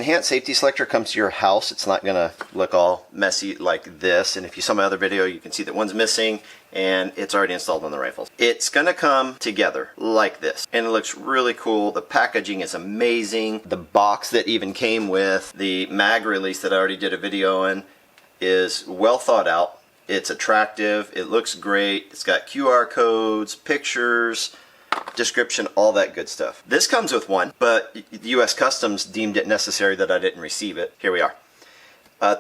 enhanced safety selector comes to your house, it's not gonna look all messy like this. And if you saw my other video, you can see that one's missing and it's already installed on the rifles. It's gonna come together like this, and it looks really cool. The packaging is amazing. The box that even came with the mag release that I already did a video on is well thought out. It's attractive, it looks great, it's got QR codes, pictures, description, all that good stuff. This comes with one, but the US Customs deemed it necessary that I didn't receive it. Here we are.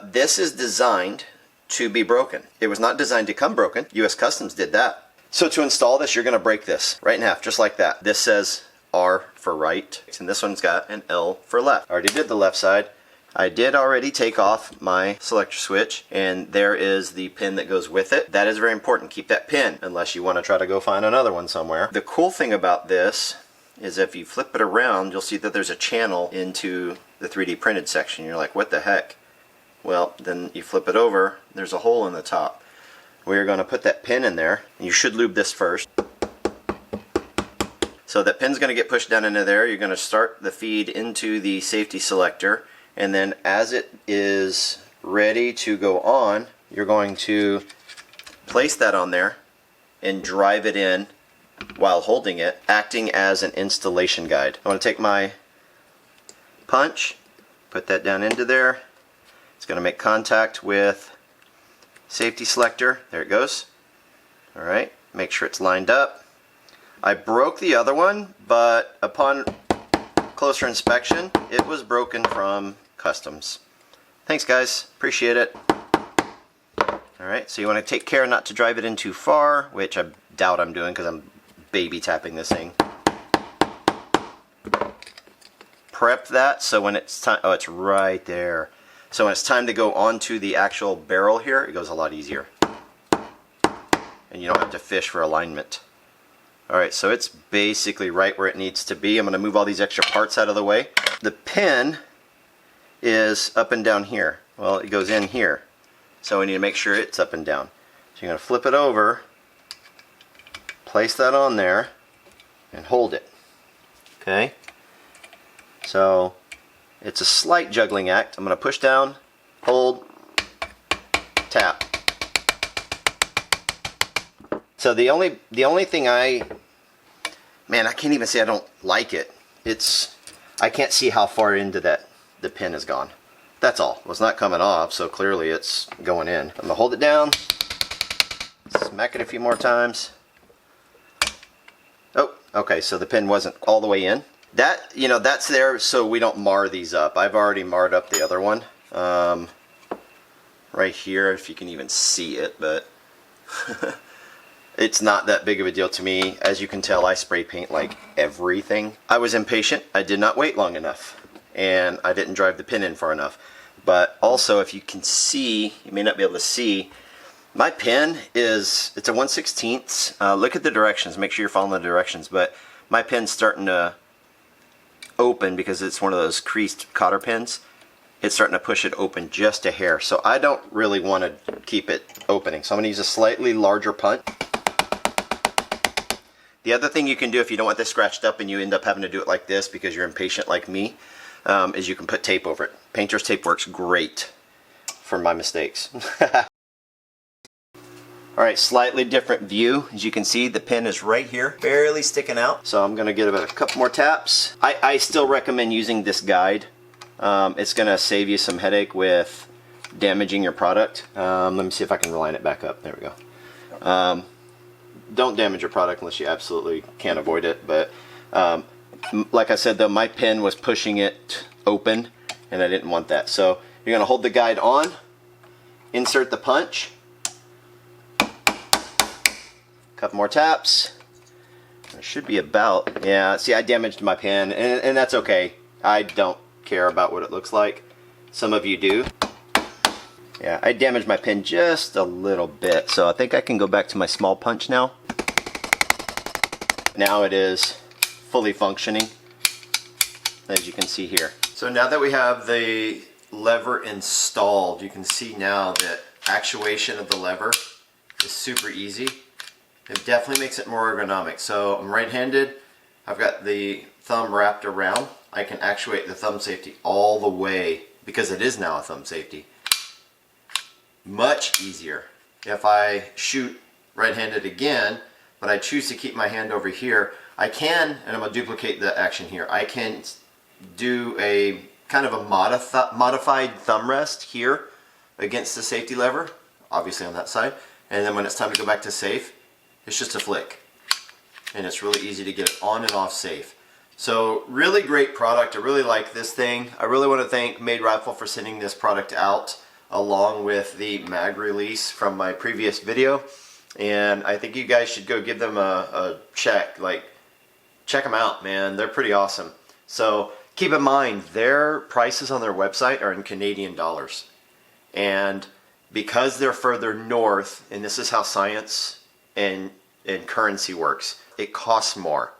This is designed to be broken. It was not designed to come broken. US Customs did that. So to install this, you're going to break this right in half, just like that. This says R for right, and this one's got an L for left. I already did the left side. I did already take off my selector switch, and there is the pin that goes with it. That is very important. Keep that pin unless you want to try to go find another one somewhere. The cool thing about this is if you flip it around, you'll see that there's a channel into the 3D printed section. You're like, what the heck? Well, then you flip it over, there's a hole in the top. We're going to put that pin in there. You should lube this first. So that pin's going to get pushed down into there. You're going to start the feed into the safety selector, and then as it is ready to go on, you're going to place that on there and drive it in while holding it, acting as an installation guide. I want to take my punch, put that down into there. It's going to make contact with safety selector. There it goes. Alright, make sure it's lined up. I broke the other one, but upon closer inspection, it was broken from Customs. Thanks guys, appreciate it. Alright, so you want to take care not to drive it in too far, which I doubt I'm doing because I'm baby tapping this thing. Prep that so when it's time, oh, it's right there. So when it's time to go onto the actual barrel here, it goes a lot easier. And you don't have to fish for alignment. Alright, so it's basically right where it needs to be. I'm going to move all these extra parts out of the way. The pin is up and down here. Well, it goes in here. So we need to make sure it's up and down. So you're going to flip it over, place that on there, and hold it. Okay? So it's a slight juggling act. I'm going to push down, hold, tap. So the only thing I can't even say I don't like it. I can't see how far into that the pin has gone. That's all. Well, it's not coming off, so clearly it's going in. I'm gonna hold it down, smack it a few more times. Oh, okay, so the pin wasn't all the way in. That, that's there so we don't mar these up. I've already marred up the other one. Right here, if you can even see it, but it's not that big of a deal to me. As you can tell, I spray paint like everything. I was impatient. I did not wait long enough, and I didn't drive the pin in far enough. But also, if you can see, you may not be able to see, my pin it's a 1/16. Look at the directions. Make sure you're following the directions. But my pin's starting to open because it's one of those creased cotter pins. It's starting to push it open just a hair. So I don't really want to keep it opening. So I'm going to use a slightly larger punch. The other thing you can do if you don't want this scratched up and you end up having to do it like this because you're impatient like me, is you can put tape over it. Painter's tape works great for my mistakes. Alright, slightly different view. As you can see, the pin is right here, barely sticking out. So I'm going to give it a couple more taps. I still recommend using this guide. It's going to save you some headache with damaging your product. Let me see if I can line it back up. There we go. Don't damage your product unless you absolutely can't avoid it. But like I said, though, my pin was pushing it open, and I didn't want that. So you're going to hold the guide on, insert the punch, couple more taps. There should be about, yeah, see, I damaged my pin, and that's okay. I don't care about what it looks like. Some of you do. Yeah, I damaged my pin just a little bit, so I think I can go back to my small punch now. Now it is fully functioning, as you can see here. So now that we have the lever installed, you can see now that actuation of the lever is super easy. It definitely makes it more ergonomic. So I'm right-handed. I've got the thumb wrapped around, I can actuate the thumb safety all the way, because it is now a thumb safety. Much easier. If I shoot right-handed again, but I choose to keep my hand over here, I can, and I'm going to duplicate the action here, I can do a kind of a modified thumb rest here against the safety lever, obviously on that side, and then when it's time to go back to safe, it's just a flick. And it's really easy to get it on and off safe. So really great product. I really like this thing. I really want to thank Made Rifle for sending this product out along with the mag release from my previous video. And I think you guys should go give them a check. Like, check them out, man. They're pretty awesome. So keep in mind, their prices on their website are in Canadian dollars. And because they're further north, and this is how science and currency works, it costs more.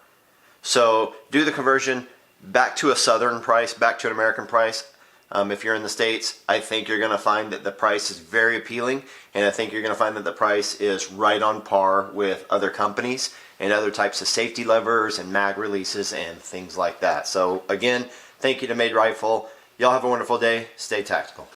So do the conversion back to a southern price, back to an American price. If you're in the States, I think you're going to find that the price is very appealing, and I think you're going to find that the price is right on par with other companies and other types of safety levers and mag releases and things like that. So again, thank you to Made Rifle. Y'all have a wonderful day. Stay tactical.